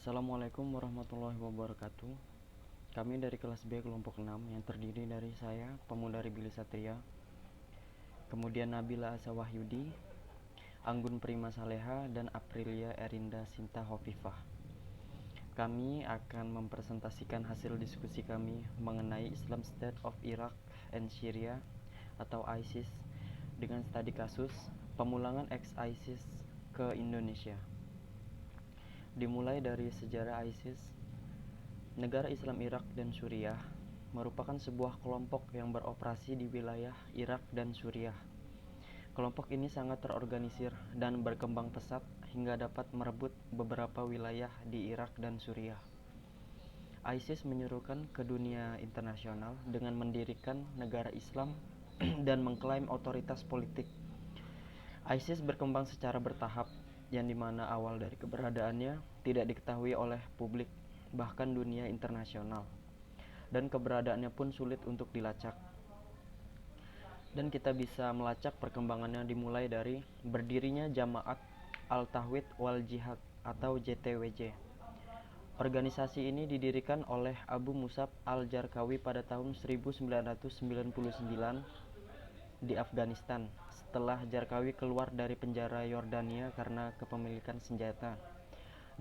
Assalamualaikum warahmatullahi wabarakatuh. Kami dari kelas B kelompok 6 yang terdiri dari saya, Pemudari Billy Satria, kemudian Nabila Asa Wahyudi, Anggun Prima Saleha, dan Aprilia Erinda Sinta Hovifah. Kami akan mempresentasikan hasil diskusi kami mengenai Islam State of Iraq and Syria atau ISIS dengan studi kasus pemulangan ex-ISIS ke Indonesia. Dimulai dari sejarah ISIS. Negara Islam Irak dan Suriah merupakan sebuah kelompok yang beroperasi di wilayah Irak dan Suriah. Kelompok ini sangat terorganisir dan berkembang pesat hingga dapat merebut beberapa wilayah di Irak dan Suriah. ISIS menyerukan ke dunia internasional dengan mendirikan negara Islam dan mengklaim otoritas politik. ISIS berkembang secara bertahap, yang dimana awal dari keberadaannya tidak diketahui oleh publik, bahkan dunia internasional, dan keberadaannya pun sulit untuk dilacak. Dan kita bisa melacak perkembangannya dimulai dari berdirinya Jamaat Al-Tauhid wal Jihad atau JTWJ. Organisasi ini didirikan oleh Abu Musab Al-Jarqawi pada tahun 1999 di Afghanistan, setelah Jarqawi keluar dari penjara Yordania karena kepemilikan senjata.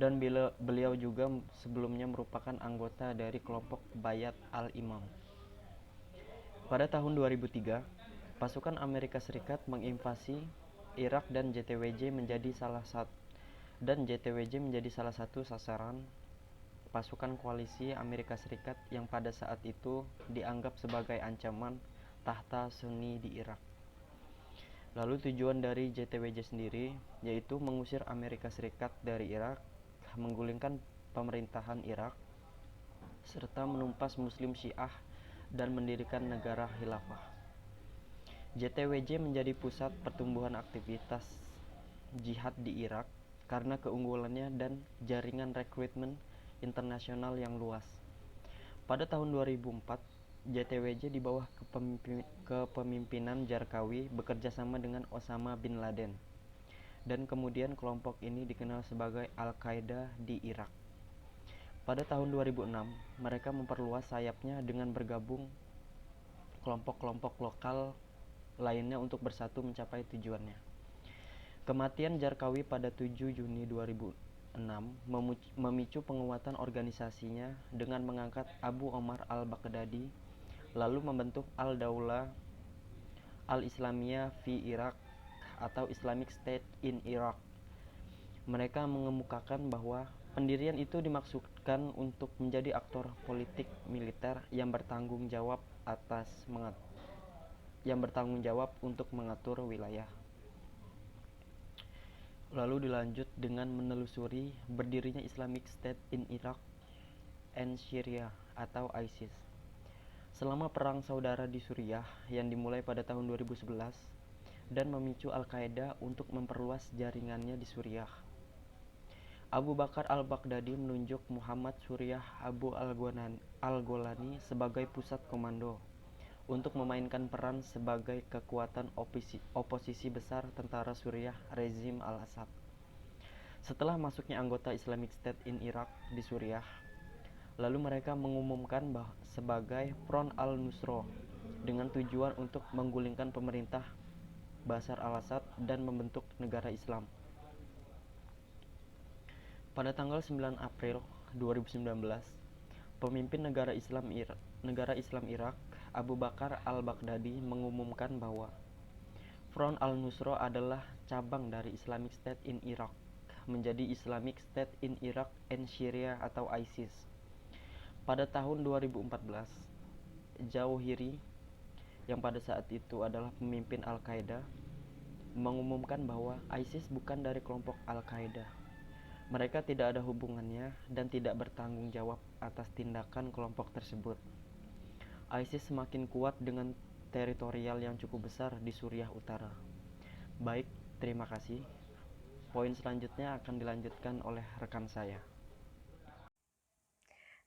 Dan beliau juga sebelumnya merupakan anggota dari kelompok Bayat al-Imam. Pada tahun 2003, pasukan Amerika Serikat menginvasi Irak dan JTWJ menjadi salah satu sasaran pasukan koalisi Amerika Serikat yang pada saat itu dianggap sebagai ancaman tahta Sunni di Irak. Lalu tujuan dari JTWJ sendiri yaitu mengusir Amerika Serikat dari Irak, menggulingkan pemerintahan Irak, serta menumpas Muslim Syiah dan mendirikan negara khilafah. JTWJ menjadi pusat pertumbuhan aktivitas jihad di Irak karena keunggulannya dan jaringan rekrutmen internasional yang luas. Pada tahun 2004, JTWJ di bawah kepemimpinan Jarqawi bekerja sama dengan Osama bin Laden, dan kemudian kelompok ini dikenal sebagai Al-Qaeda di Irak. Pada tahun 2006, mereka memperluas sayapnya dengan bergabung kelompok-kelompok lokal lainnya untuk bersatu mencapai tujuannya. Kematian Jarqawi pada 7 Juni 2006 memicu penguatan organisasinya dengan mengangkat Abu Omar al-Baghdadi, lalu membentuk Al-Daulah Al-Islamiyah fi Iraq atau Islamic State in Iraq. Mereka mengemukakan bahwa pendirian itu dimaksudkan untuk menjadi aktor politik militer yang bertanggung jawab untuk mengatur wilayah. Lalu dilanjut dengan menelusuri berdirinya Islamic State in Iraq and Syria atau ISIS. Selama perang saudara di Suriah yang dimulai pada tahun 2011 dan memicu Al-Qaeda untuk memperluas jaringannya di Suriah. Abu Bakar al-Baghdadi menunjuk Muhammad Suriah Abu al-Golani sebagai pusat komando untuk memainkan peran sebagai kekuatan oposisi besar tentara Suriah rezim Al-Assad. Setelah masuknya anggota Islamic State in Iraq di Suriah, lalu mereka mengumumkan sebagai Front al-Nusra dengan tujuan untuk menggulingkan pemerintah Bashar al-Assad dan membentuk negara Islam. Pada tanggal 9 April 2019, pemimpin negara Islam Irak, Abu Bakar al-Baghdadi mengumumkan bahwa Front al-Nusra adalah cabang dari Islamic State in Iraq menjadi Islamic State in Iraq and Syria atau ISIS. Pada tahun 2014, Zawahiri yang pada saat itu adalah pemimpin Al-Qaeda mengumumkan bahwa ISIS bukan dari kelompok Al-Qaeda. Mereka tidak ada hubungannya dan tidak bertanggung jawab atas tindakan kelompok tersebut. ISIS semakin kuat dengan teritorial yang cukup besar di Suriah Utara. Baik, terima kasih. Poin selanjutnya akan dilanjutkan oleh rekan saya.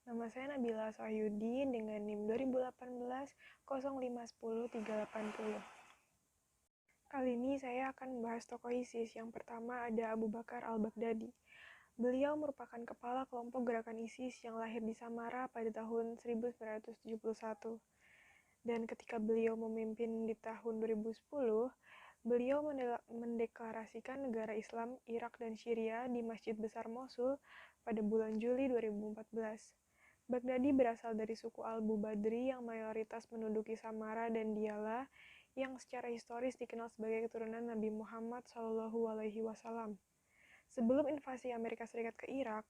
Nama saya Nabila Asa Wahyudi dengan NIM 2018 0510 380. Kali ini saya akan membahas tokoh ISIS. Yang pertama ada Abu Bakar al-Baghdadi. Beliau merupakan kepala kelompok gerakan ISIS yang lahir di Samara pada tahun 1971. Dan ketika beliau memimpin di tahun 2010, beliau mendeklarasikan negara Islam Irak dan Syria di Masjid Besar Mosul pada bulan Juli 2014. Baghdadi berasal dari suku Al-Bubadri yang mayoritas menduduki Samara dan Diyala yang secara historis dikenal sebagai keturunan Nabi Muhammad SAW. Sebelum invasi Amerika Serikat ke Irak,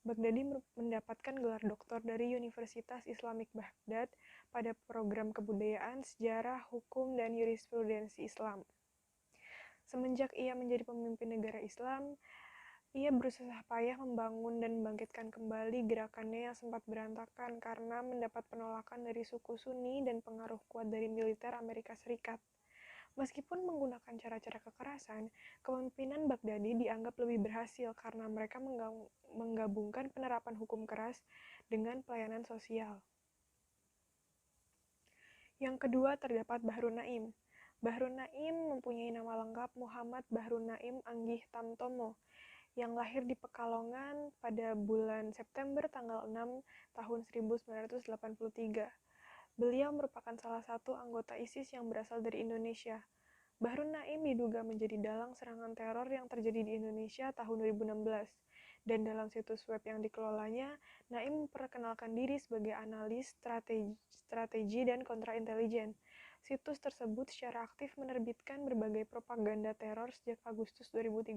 Baghdadi mendapatkan gelar doktor dari Universitas Islamic Baghdad pada program kebudayaan, sejarah, hukum, dan jurisprudensi Islam. Semenjak ia menjadi pemimpin negara Islam, ia berusaha payah membangun dan membangkitkan kembali gerakannya yang sempat berantakan karena mendapat penolakan dari suku Sunni dan pengaruh kuat dari militer Amerika Serikat. Meskipun menggunakan cara-cara kekerasan, kepemimpinan Baghdadi dianggap lebih berhasil karena mereka menggabungkan penerapan hukum keras dengan pelayanan sosial. Yang kedua terdapat Bahrun Naim. Bahrun Naim mempunyai nama lengkap Muhammad Bahrun Naim Anggih Tamtomo, yang lahir di Pekalongan pada bulan September tanggal 6 tahun 1983. Beliau merupakan salah satu anggota ISIS yang berasal dari Indonesia. Bahrun Naim diduga menjadi dalang serangan teror yang terjadi di Indonesia tahun 2016. Dan dalam situs web yang dikelolanya, Naim memperkenalkan diri sebagai analis strategi dan kontraintelijen. Situs tersebut secara aktif menerbitkan berbagai propaganda teror sejak Agustus 2013.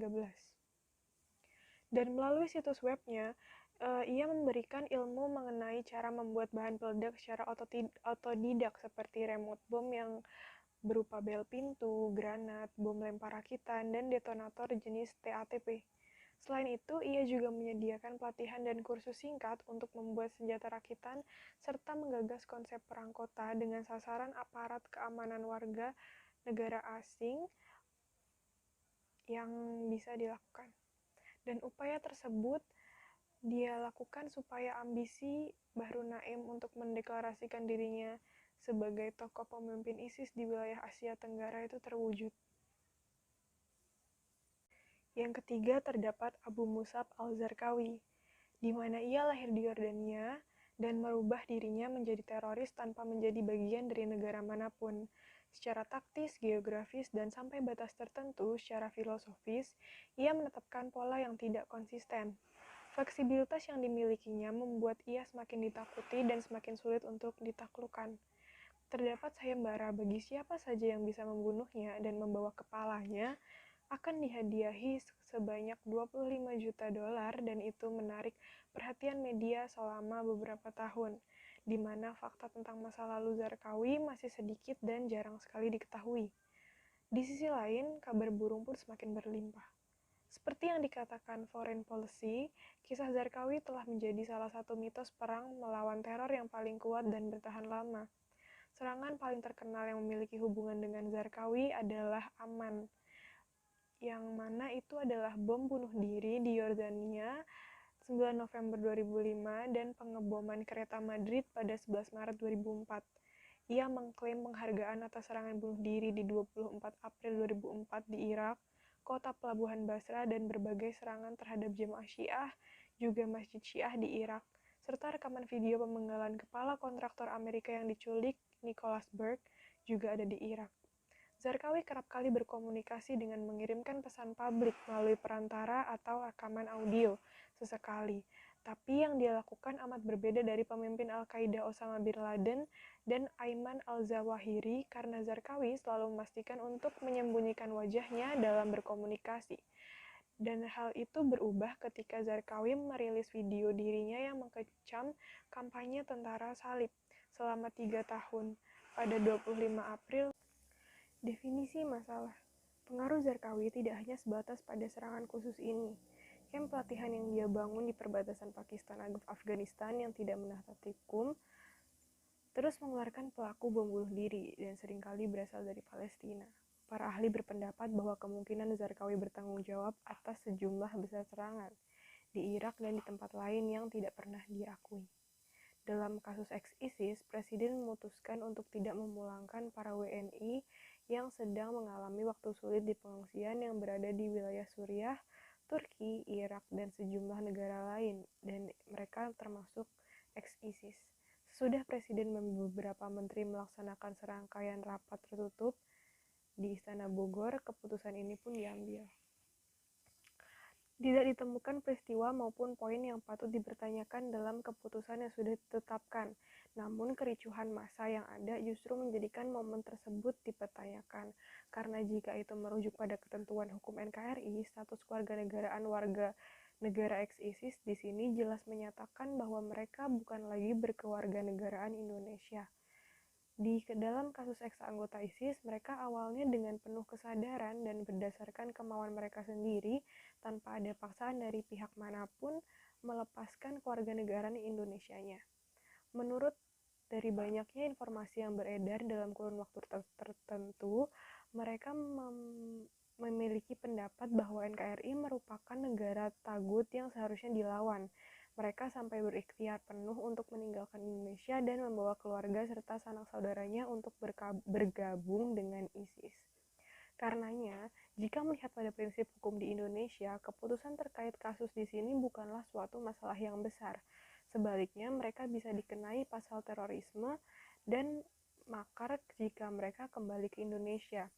Dan melalui situs webnya, ia memberikan ilmu mengenai cara membuat bahan peledak secara otodidak seperti remote bom yang berupa bel pintu, granat, bom lempar rakitan, dan detonator jenis TATP. Selain itu, ia juga menyediakan pelatihan dan kursus singkat untuk membuat senjata rakitan serta menggagas konsep perang kota dengan sasaran aparat keamanan warga negara asing yang bisa dilakukan. Dan upaya tersebut dia lakukan supaya ambisi Bahrun Naim untuk mendeklarasikan dirinya sebagai tokoh pemimpin ISIS di wilayah Asia Tenggara itu terwujud. Yang ketiga terdapat Abu Musab al-Zarqawi, di mana ia lahir di Yordania dan merubah dirinya menjadi teroris tanpa menjadi bagian dari negara manapun. Secara taktis, geografis, dan sampai batas tertentu secara filosofis, ia menetapkan pola yang tidak konsisten. Fleksibilitas yang dimilikinya membuat ia semakin ditakuti dan semakin sulit untuk ditaklukkan. Terdapat sayembara bagi siapa saja yang bisa membunuhnya dan membawa kepalanya akan dihadiahi sebanyak 25 juta dolar dan itu menarik perhatian media selama beberapa tahun, di mana fakta tentang masa lalu Zarqawi masih sedikit dan jarang sekali diketahui. Di sisi lain, kabar burung pun semakin berlimpah. Seperti yang dikatakan Foreign Policy, kisah Zarqawi telah menjadi salah satu mitos perang melawan teror yang paling kuat dan bertahan lama. Serangan paling terkenal yang memiliki hubungan dengan Zarqawi adalah Aman, yang mana itu adalah bom bunuh diri di Yordania 9 November 2005 dan pengeboman kereta Madrid pada 11 Maret 2004. Ia mengklaim penghargaan atas serangan bunuh diri di 24 April 2004 di Irak, kota pelabuhan Basra, dan berbagai serangan terhadap jemaah Syiah, juga masjid Syiah di Irak, serta rekaman video pemenggalan kepala kontraktor Amerika yang diculik, Nicholas Berg, juga ada di Irak. Zarqawi kerap kali berkomunikasi dengan mengirimkan pesan publik melalui perantara atau rekaman audio sesekali. Tapi yang dia lakukan amat berbeda dari pemimpin Al-Qaeda Osama bin Laden dan Ayman al-Zawahiri karena Zarqawi selalu memastikan untuk menyembunyikan wajahnya dalam berkomunikasi. Dan hal itu berubah ketika Zarqawi merilis video dirinya yang mengecam kampanye tentara salib selama 3 tahun pada 25 April. Definisi masalah. Pengaruh Zarqawi tidak hanya sebatas pada serangan khusus ini. Kamp pelatihan yang dia bangun di perbatasan Pakistan-Afghanistan yang tidak menaati hukum terus mengeluarkan pelaku bom bunuh diri dan seringkali berasal dari Palestina. Para ahli berpendapat bahwa kemungkinan Zarqawi bertanggung jawab atas sejumlah besar serangan di Irak dan di tempat lain yang tidak pernah diakui. Dalam kasus ex-ISIS, Presiden memutuskan untuk tidak memulangkan para WNI yang sedang mengalami waktu sulit di pengungsian yang berada di wilayah Suriah, Turki, Irak, dan sejumlah negara lain, dan mereka termasuk ex-ISIS. Sesudah Presiden dan beberapa menteri melaksanakan serangkaian rapat tertutup di Istana Bogor, keputusan ini pun diambil. Tidak ditemukan peristiwa maupun poin yang patut dipertanyakan dalam keputusan yang sudah ditetapkan. Namun kericuhan massa yang ada justru menjadikan momen tersebut dipertanyakan. Karena jika itu merujuk pada ketentuan hukum NKRI, status kewarganegaraan warga negara ex-ISIS di sini jelas menyatakan bahwa mereka bukan lagi berkewarganegaraan Indonesia. Di dalam kasus ex-anggota ISIS, mereka awalnya dengan penuh kesadaran dan berdasarkan kemauan mereka sendiri, tanpa ada paksaan dari pihak manapun, melepaskan kewarganegaraan Indonesianya. Menurut dari banyaknya informasi yang beredar dalam kurun waktu tertentu, mereka memiliki pendapat bahwa NKRI merupakan negara tagut yang seharusnya dilawan. Mereka sampai berikhtiar penuh untuk meninggalkan Indonesia dan membawa keluarga serta sanak saudaranya untuk bergabung dengan ISIS. Karenanya, jika melihat pada prinsip hukum di Indonesia, keputusan terkait kasus di sini bukanlah suatu masalah yang besar. Sebaliknya, mereka bisa dikenai pasal terorisme dan makar jika mereka kembali ke Indonesia.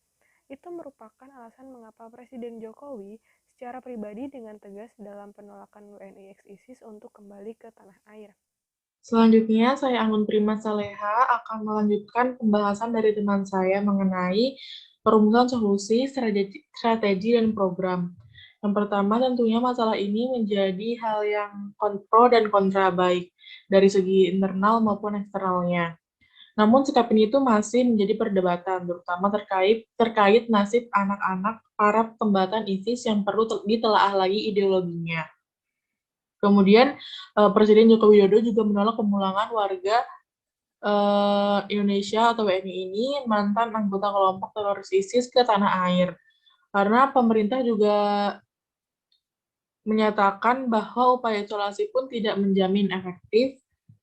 Itu merupakan alasan mengapa Presiden Jokowi secara pribadi dengan tegas dalam penolakan WNI ex-ISIS untuk kembali ke tanah air. Selanjutnya, saya Anggun Prima Saleha akan melanjutkan pembahasan dari teman saya mengenai perumusan solusi, strategi, dan program. Yang pertama, tentunya masalah ini menjadi hal yang pro dan kontra baik dari segi internal maupun eksternalnya. Namun sikap ini itu masih menjadi perdebatan, terutama terkait nasib anak-anak para pembatan ISIS yang perlu ditelaah lagi ideologinya. Kemudian Presiden Joko Widodo juga menolak pemulangan warga Indonesia atau WNI ini mantan anggota kelompok teroris ISIS ke tanah air. Karena pemerintah juga menyatakan bahwa upaya isolasi pun tidak menjamin efektif,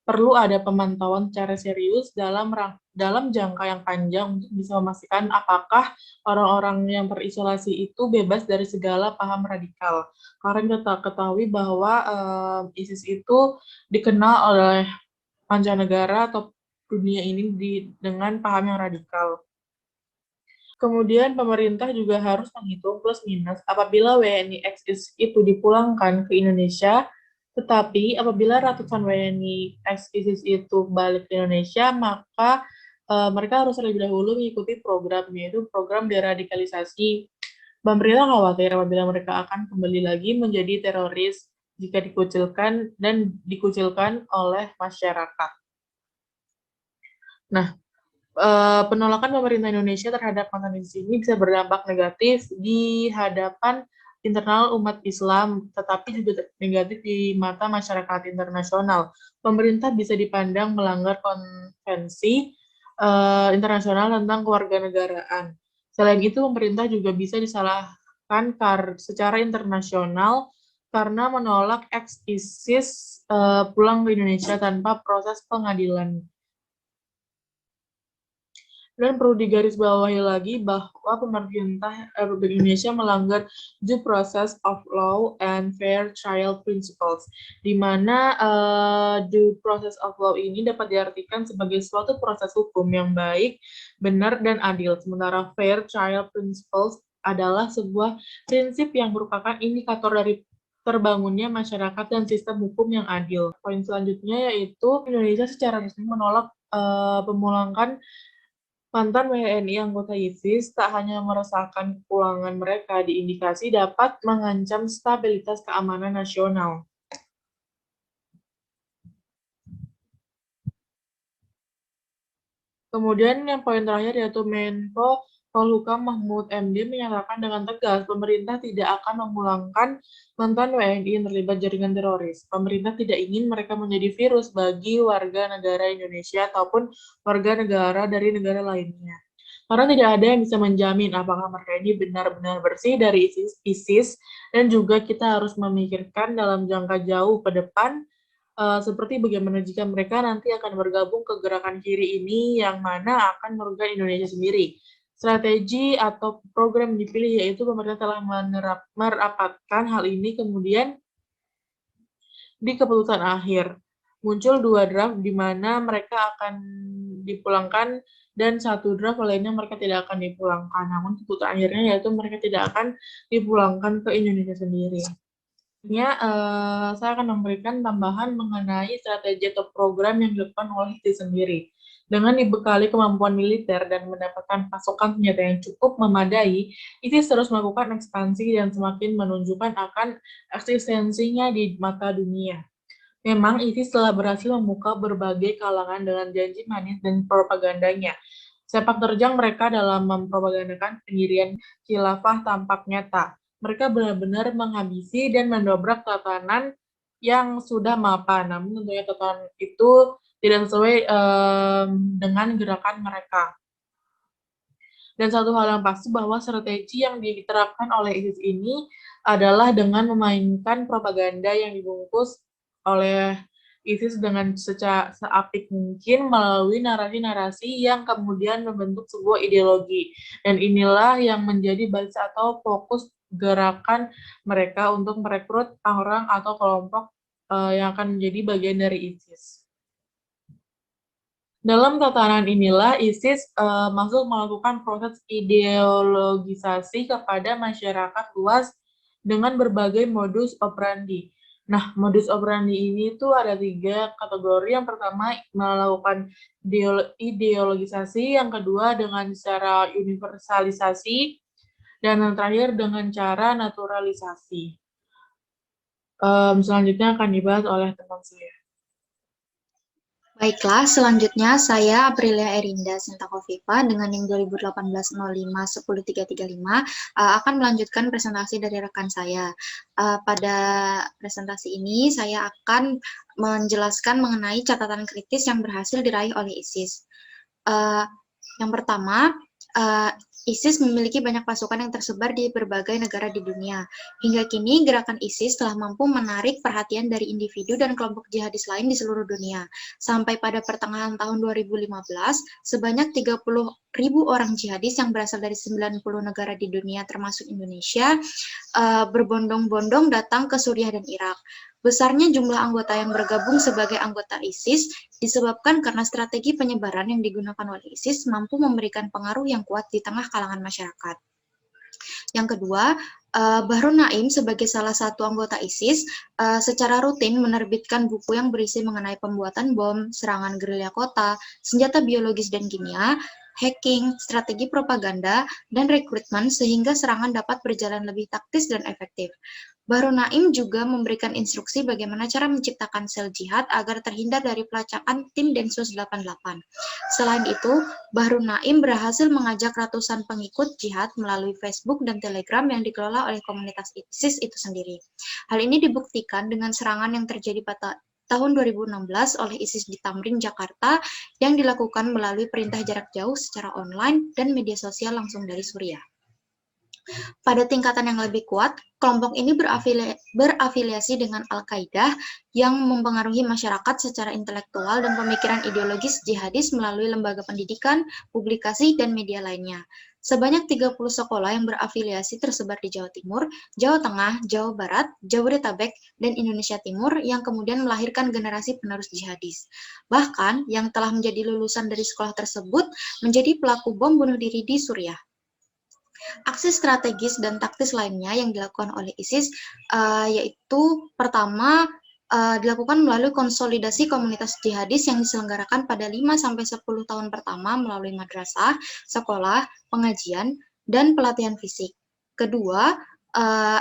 perlu ada pemantauan secara serius dalam jangka yang panjang untuk bisa memastikan apakah orang-orang yang terisolasi itu bebas dari segala paham radikal. Karena kita ketahui bahwa ISIS itu dikenal oleh mancanegara atau dunia ini dengan paham yang radikal. Kemudian pemerintah juga harus menghitung plus minus apabila WNI ex-ISIS itu dipulangkan ke Indonesia, tetapi apabila ratusan WNI ex-ISIS itu balik ke Indonesia, maka mereka harus terlebih dahulu mengikuti program, yaitu program deradikalisasi. Pemerintah khawatir apabila mereka akan kembali lagi menjadi teroris jika dikucilkan oleh masyarakat. Nah, penolakan pemerintah Indonesia terhadap mantan ISIS ini bisa berdampak negatif di hadapan internal umat Islam, tetapi juga negatif di mata masyarakat internasional. Pemerintah bisa dipandang melanggar konvensi internasional tentang kewarganegaraan. Selain itu, pemerintah juga bisa disalahkan secara internasional karena menolak ex-ISIS pulang ke Indonesia tanpa proses pengadilan. Dan perlu digarisbawahi lagi bahwa pemerintah Republik Indonesia melanggar due process of law and fair trial principles, di mana due process of law ini dapat diartikan sebagai suatu proses hukum yang baik, benar, dan adil. Sementara fair trial principles adalah sebuah prinsip yang merupakan indikator dari terbangunnya masyarakat dan sistem hukum yang adil. Poin selanjutnya yaitu Indonesia secara resmi menolak pemulangan mantan WNI anggota ISIS tak hanya meresahkan kepulangan mereka diindikasi dapat mengancam stabilitas keamanan nasional. Kemudian yang poin terakhir yaitu Menko Polhukam Mahfud MD menyatakan dengan tegas pemerintah tidak akan memulangkan mantan WNI yang terlibat jaringan teroris. Pemerintah tidak ingin mereka menjadi virus bagi warga negara Indonesia ataupun warga negara dari negara lainnya. Karena tidak ada yang bisa menjamin apakah mereka ini benar-benar bersih dari ISIS dan juga kita harus memikirkan dalam jangka jauh ke depan seperti bagaimana jika mereka nanti akan bergabung ke gerakan kiri ini yang mana akan merugikan Indonesia sendiri. Strategi atau program yang dipilih yaitu pemerintah telah merapatkan hal ini kemudian di keputusan akhir. Muncul 2 draft di mana mereka akan dipulangkan dan 1 draft lainnya mereka tidak akan dipulangkan. Namun keputusan akhirnya yaitu mereka tidak akan dipulangkan ke Indonesia sendiri. Saya akan memberikan tambahan mengenai strategi atau program yang dilakukan oleh ISIS sendiri. Dengan dibekali kemampuan militer dan mendapatkan pasokan senjata yang cukup memadai, ISIS terus melakukan ekspansi dan semakin menunjukkan akan eksistensinya di mata dunia. Memang ISIS telah berhasil memukau berbagai kalangan dengan janji manis dan propagandanya. Sepak terjang mereka dalam mempropagandakan pendirian khilafah tampak nyata. Mereka benar-benar menghabisi dan mendobrak tatanan yang sudah mapan. Namun tentunya tatanan itu tidak sesuai dengan gerakan mereka. Dan satu hal yang pasti bahwa strategi yang diterapkan oleh ISIS ini adalah dengan memainkan propaganda yang dibungkus oleh ISIS dengan seapik mungkin melalui narasi-narasi yang kemudian membentuk sebuah ideologi. Dan inilah yang menjadi basis atau fokus gerakan mereka untuk merekrut orang atau kelompok yang akan menjadi bagian dari ISIS. Dalam tatanan inilah ISIS masuk melakukan proses ideologisasi kepada masyarakat luas dengan berbagai modus operandi. Nah, modus operandi ini tuh ada 3 kategori. Yang pertama melakukan ideologisasi, yang kedua dengan cara universalisasi, dan yang terakhir dengan cara naturalisasi. Selanjutnya akan dibahas oleh teman saya. Baiklah, selanjutnya saya Aprilia Erinda Sintakoviva dengan NIM 2018-05-10335 akan melanjutkan presentasi dari rekan saya. Pada presentasi ini saya akan menjelaskan mengenai catatan kritis yang berhasil diraih oleh ISIS. Yang pertama, ISIS memiliki banyak pasukan yang tersebar di berbagai negara di dunia. Hingga kini, gerakan ISIS telah mampu menarik perhatian dari individu dan kelompok jihadis lain di seluruh dunia. Sampai pada pertengahan tahun 2015, sebanyak 30.000 orang jihadis yang berasal dari 90 negara di dunia termasuk Indonesia berbondong-bondong datang ke Suriah dan Irak. Besarnya jumlah anggota yang bergabung sebagai anggota ISIS disebabkan karena strategi penyebaran yang digunakan oleh ISIS mampu memberikan pengaruh yang kuat di tengah kalangan masyarakat. Yang kedua, Bahru Naim sebagai salah satu anggota ISIS secara rutin menerbitkan buku yang berisi mengenai pembuatan bom, serangan gerilya kota, senjata biologis dan kimia, hacking, strategi propaganda, dan rekrutmen sehingga serangan dapat berjalan lebih taktis dan efektif. Bahru Naim juga memberikan instruksi bagaimana cara menciptakan sel jihad agar terhindar dari pelacakan tim Densus 88. Selain itu, Bahru Naim berhasil mengajak ratusan pengikut jihad melalui Facebook dan Telegram yang dikelola oleh komunitas ISIS itu sendiri. Hal ini dibuktikan dengan serangan yang terjadi pada tahun 2016 oleh ISIS di Tamrin, Jakarta yang dilakukan melalui perintah jarak jauh secara online dan media sosial langsung dari Suriah. Pada tingkatan yang lebih kuat, kelompok ini berafiliasi dengan Al-Qaeda yang mempengaruhi masyarakat secara intelektual dan pemikiran ideologis jihadis melalui lembaga pendidikan, publikasi, dan media lainnya. Sebanyak 30 sekolah yang berafiliasi tersebar di Jawa Timur, Jawa Tengah, Jawa Barat, Jabodetabek, dan Indonesia Timur yang kemudian melahirkan generasi penerus jihadis. Bahkan, yang telah menjadi lulusan dari sekolah tersebut menjadi pelaku bom bunuh diri di Suriah. Aksi strategis dan taktis lainnya yang dilakukan oleh ISIS yaitu pertama dilakukan melalui konsolidasi komunitas jihadis yang diselenggarakan pada 5-10 tahun pertama melalui madrasah, sekolah, pengajian, dan pelatihan fisik. Kedua,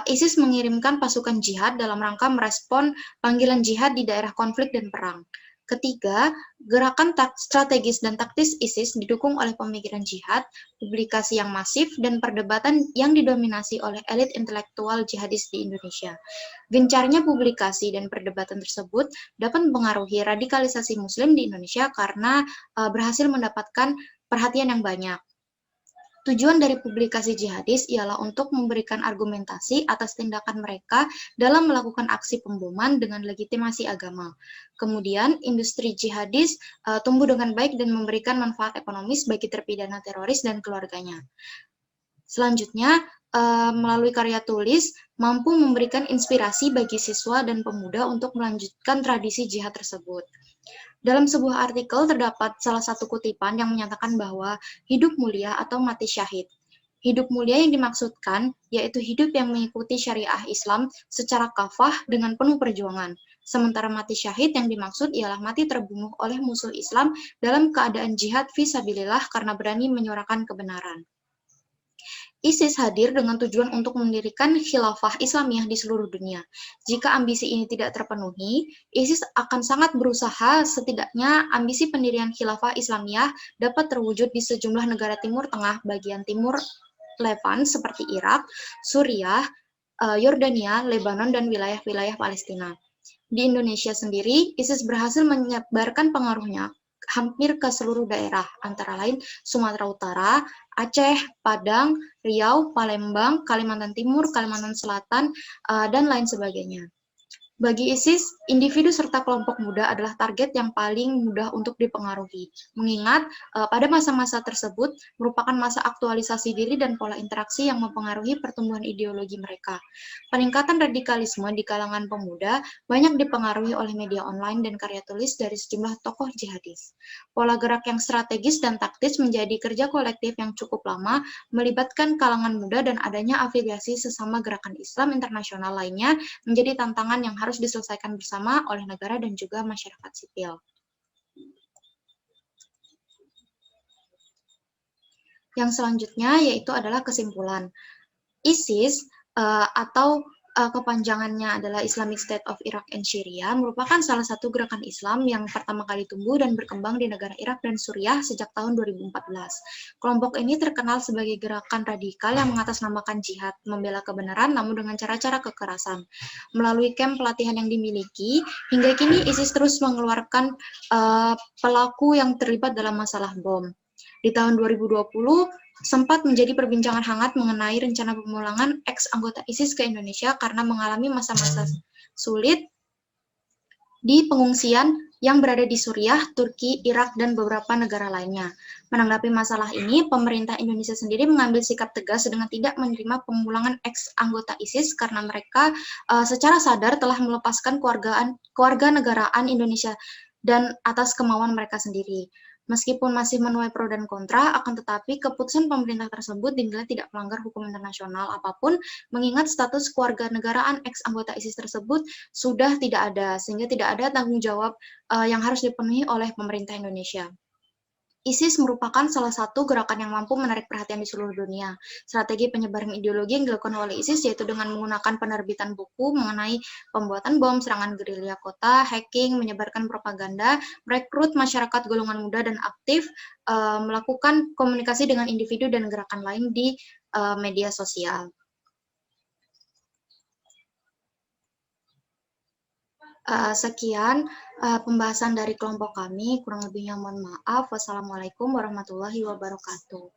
ISIS mengirimkan pasukan jihad dalam rangka merespon panggilan jihad di daerah konflik dan perang. Ketiga, gerakan strategis dan taktis ISIS didukung oleh pemikiran jihad, publikasi yang masif, dan perdebatan yang didominasi oleh elit intelektual jihadis di Indonesia. Gencarnya publikasi dan perdebatan tersebut dapat mempengaruhi radikalisasi Muslim di Indonesia karena berhasil mendapatkan perhatian yang banyak. Tujuan dari publikasi jihadis ialah untuk memberikan argumentasi atas tindakan mereka dalam melakukan aksi pemboman dengan legitimasi agama. Kemudian, industri jihadis tumbuh dengan baik dan memberikan manfaat ekonomis bagi terpidana teroris dan keluarganya. Selanjutnya, melalui karya tulis, mampu memberikan inspirasi bagi siswa dan pemuda untuk melanjutkan tradisi jihad tersebut. Dalam sebuah artikel terdapat salah satu kutipan yang menyatakan bahwa hidup mulia atau mati syahid. Hidup mulia yang dimaksudkan yaitu hidup yang mengikuti syariah Islam secara kafah dengan penuh perjuangan. Sementara mati syahid yang dimaksud ialah mati terbunuh oleh musuh Islam dalam keadaan jihad fisabilillah karena berani menyuarakan kebenaran. ISIS hadir dengan tujuan untuk mendirikan khilafah Islamiyah di seluruh dunia. Jika ambisi ini tidak terpenuhi, ISIS akan sangat berusaha setidaknya ambisi pendirian khilafah Islamiyah dapat terwujud di sejumlah negara Timur Tengah bagian timur Levant seperti Irak, Suriah, Yordania, Lebanon, dan wilayah-wilayah Palestina. Di Indonesia sendiri, ISIS berhasil menyebarkan pengaruhnya hampir ke seluruh daerah, antara lain Sumatera Utara, Aceh, Padang, Riau, Palembang, Kalimantan Timur, Kalimantan Selatan, dan lain sebagainya. Bagi ISIS, individu serta kelompok muda adalah target yang paling mudah untuk dipengaruhi, mengingat pada masa-masa tersebut merupakan masa aktualisasi diri dan pola interaksi yang mempengaruhi pertumbuhan ideologi mereka. Peningkatan radikalisme di kalangan pemuda banyak dipengaruhi oleh media online dan karya tulis dari sejumlah tokoh jihadis. Pola gerak yang strategis dan taktis menjadi kerja kolektif yang cukup lama, melibatkan kalangan muda dan adanya afiliasi sesama gerakan Islam internasional lainnya menjadi tantangan yang harus diselesaikan bersama oleh negara dan juga masyarakat sipil. Yang selanjutnya yaitu adalah kesimpulan. ISIS atau kepanjangannya adalah Islamic State of Iraq and Syria, merupakan salah satu gerakan Islam yang pertama kali tumbuh dan berkembang di negara Irak dan Suriah sejak tahun 2014. Kelompok ini terkenal sebagai gerakan radikal yang mengatasnamakan jihad, membela kebenaran namun dengan cara-cara kekerasan. Melalui camp pelatihan yang dimiliki, hingga kini ISIS terus mengeluarkan pelaku yang terlibat dalam masalah bom. Di tahun 2020, sempat menjadi perbincangan hangat mengenai rencana pemulangan ex-anggota ISIS ke Indonesia karena mengalami masa-masa sulit di pengungsian yang berada di Suriah, Turki, Irak, dan beberapa negara lainnya. Menanggapi masalah ini, pemerintah Indonesia sendiri mengambil sikap tegas dengan tidak menerima pemulangan ex-anggota ISIS karena mereka secara sadar telah melepaskan kewarganegaraan Indonesia dan atas kemauan mereka sendiri. Meskipun masih menuai pro dan kontra, akan tetapi keputusan pemerintah tersebut dinilai tidak melanggar hukum internasional apapun, mengingat status kewarganegaraan ex-anggota ISIS tersebut sudah tidak ada, sehingga tidak ada tanggung jawab yang harus dipenuhi oleh pemerintah Indonesia. ISIS merupakan salah satu gerakan yang mampu menarik perhatian di seluruh dunia. Strategi penyebaran ideologi yang dilakukan oleh ISIS yaitu dengan menggunakan penerbitan buku mengenai pembuatan bom, serangan gerilya kota, hacking, menyebarkan propaganda, merekrut masyarakat golongan muda dan aktif, melakukan komunikasi dengan individu dan gerakan lain di media sosial. Sekian pembahasan dari kelompok kami, kurang lebihnya mohon maaf. Wassalamualaikum warahmatullahi wabarakatuh.